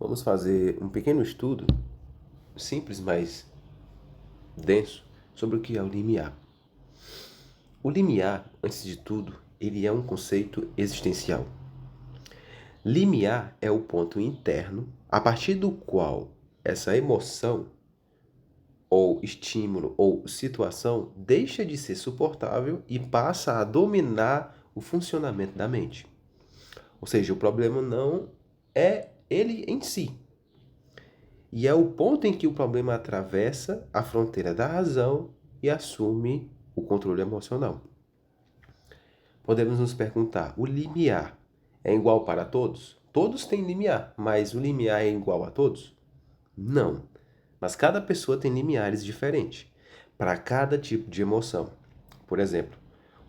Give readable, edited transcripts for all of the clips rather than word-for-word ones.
Vamos fazer um pequeno estudo, simples, mas denso, sobre o que é o limiar. O limiar, antes de tudo, ele é um conceito existencial. Limiar é o ponto interno a partir do qual essa emoção, ou estímulo, ou situação deixa de ser suportável e passa a dominar o funcionamento da mente. Ou seja, o problema não é ele em si, e é o ponto em que o problema atravessa a fronteira da razão e assume o controle emocional. Podemos nos perguntar: o limiar é igual para todos? Todos têm limiar, mas o limiar é igual a todos? Não. Mas cada pessoa tem limiares diferentes para cada tipo de emoção. Por exemplo,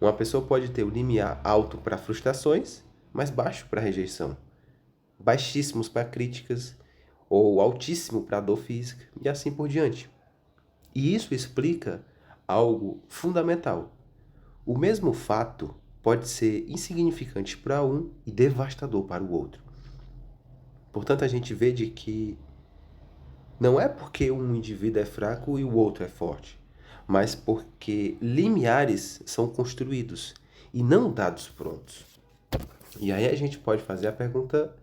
uma pessoa pode ter o limiar alto para frustrações, mas baixo para rejeição, baixíssimos para críticas ou altíssimo para dor física e assim por diante. E isso explica algo fundamental. O mesmo fato pode ser insignificante para um e devastador para o outro. Portanto, a gente vê de que não é porque um indivíduo é fraco e o outro é forte, mas porque limiares são construídos e não dados prontos. E aí a gente pode fazer a pergunta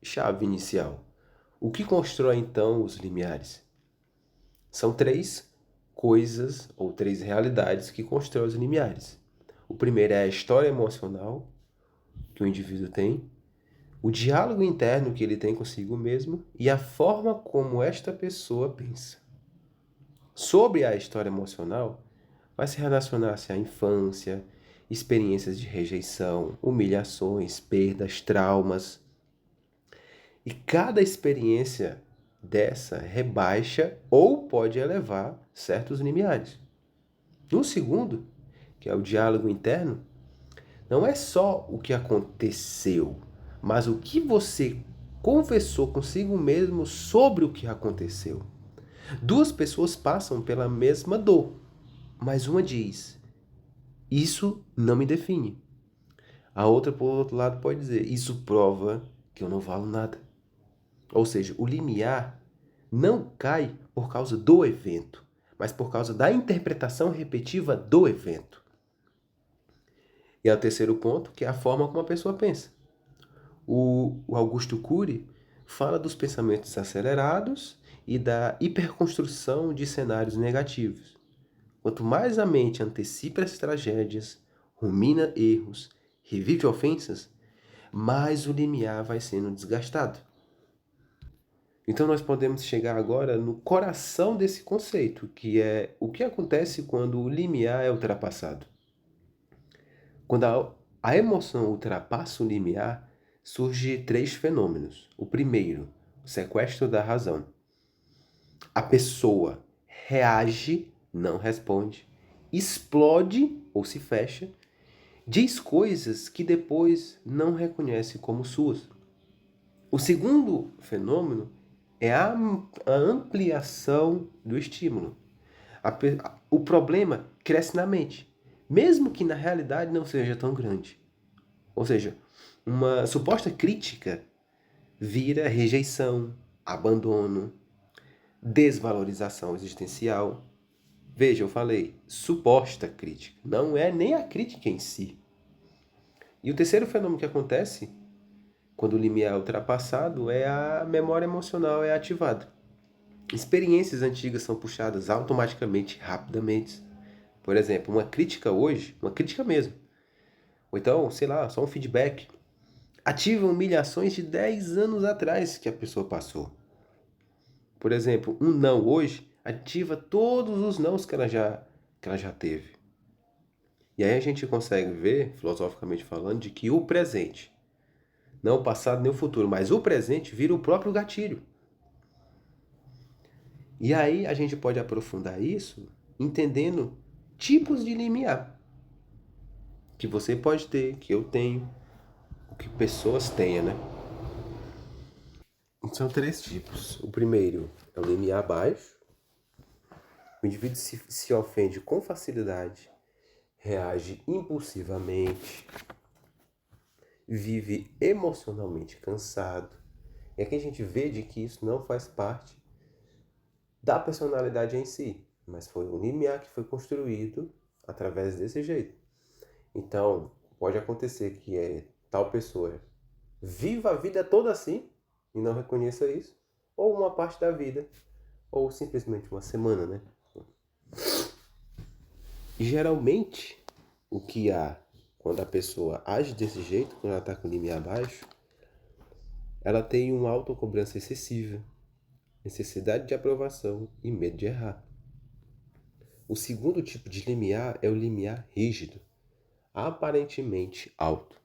chave inicial: o que constrói então os limiares? São três coisas ou três realidades que constroem os limiares. O primeiro é a história emocional que o indivíduo tem, o diálogo interno que ele tem consigo mesmo e a forma como esta pessoa pensa. Sobre a história emocional, vai se relacionar-se à infância, experiências de rejeição, humilhações, perdas, traumas. E cada experiência dessa rebaixa ou pode elevar certos limiares. No segundo, que é o diálogo interno, não é só o que aconteceu, mas o que você conversou consigo mesmo sobre o que aconteceu. Duas pessoas passam pela mesma dor, mas uma diz: isso não me define. A outra, por outro lado, pode dizer: isso prova que eu não valo nada. Ou seja, o limiar não cai por causa do evento, mas por causa da interpretação repetitiva do evento. E é o terceiro ponto, que é a forma como a pessoa pensa. O Augusto Cury fala dos pensamentos acelerados e da hiperconstrução de cenários negativos. Quanto mais a mente antecipa as tragédias, rumina erros, revive ofensas, mais o limiar vai sendo desgastado. Então nós podemos chegar agora no coração desse conceito, que é o que acontece quando o limiar é ultrapassado. Quando a emoção ultrapassa o limiar, surge três fenômenos. O primeiro, o sequestro da razão. A pessoa reage, não responde, explode ou se fecha, diz coisas que depois não reconhece como suas. O segundo fenômeno é a ampliação do estímulo. O problema cresce na mente, mesmo que na realidade não seja tão grande. Ou seja, uma suposta crítica vira rejeição, abandono, desvalorização existencial. Veja, eu falei suposta crítica, não é nem a crítica em si. E o terceiro fenômeno que acontece quando o limiar é ultrapassado é a memória emocional é ativada. Experiências antigas são puxadas automaticamente, rapidamente. Por exemplo, uma crítica hoje, uma crítica mesmo, ou então, sei lá, só um feedback, ativa humilhações de 10 anos atrás que a pessoa passou. Por exemplo, um não hoje ativa todos os nãos que ela já teve. E aí a gente consegue ver, filosoficamente falando, de que o presente, não o passado nem o futuro, mas o presente vira o próprio gatilho. E aí a gente pode aprofundar isso entendendo tipos de limiar que você pode ter, que eu tenho, o que pessoas tenham, né? São três tipos. O primeiro é o limiar baixo. O indivíduo se ofende com facilidade, reage impulsivamente, vive emocionalmente cansado, E aqui a gente vê de que isso não faz parte da personalidade em si, mas foi um limiar que foi construído através desse jeito. Então, pode acontecer que tal pessoa viva a vida toda assim e não reconheça isso, ou uma parte da vida, ou simplesmente uma semana, né? E geralmente, o que há quando a pessoa age desse jeito, quando ela está com o limiar abaixo, ela tem uma autocobrança excessiva, necessidade de aprovação e medo de errar. O segundo tipo de limiar é o limiar rígido, aparentemente alto.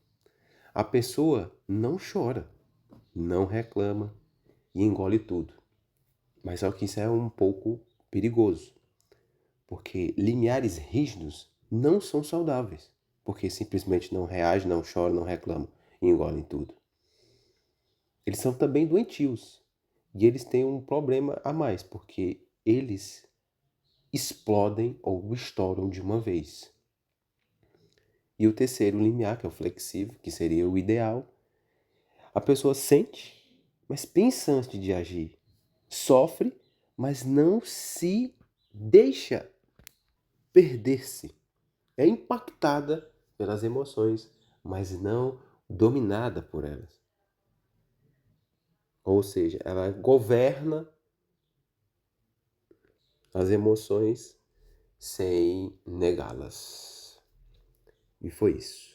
A pessoa não chora, não reclama e engole tudo. Mas só que isso é um pouco perigoso, porque limiares rígidos não são saudáveis, porque simplesmente não reagem, não choram, não reclamam e engolem tudo. Eles são também doentios e eles têm um problema a mais, porque eles explodem ou estouram de uma vez. E o terceiro limiar, que é o flexível, que seria o ideal, a pessoa sente, mas pensa antes de agir. Sofre, mas não se deixa perder-se. É impactada pelas emoções, mas não dominada por elas. Ou seja, ela governa as emoções sem negá-las. E foi isso.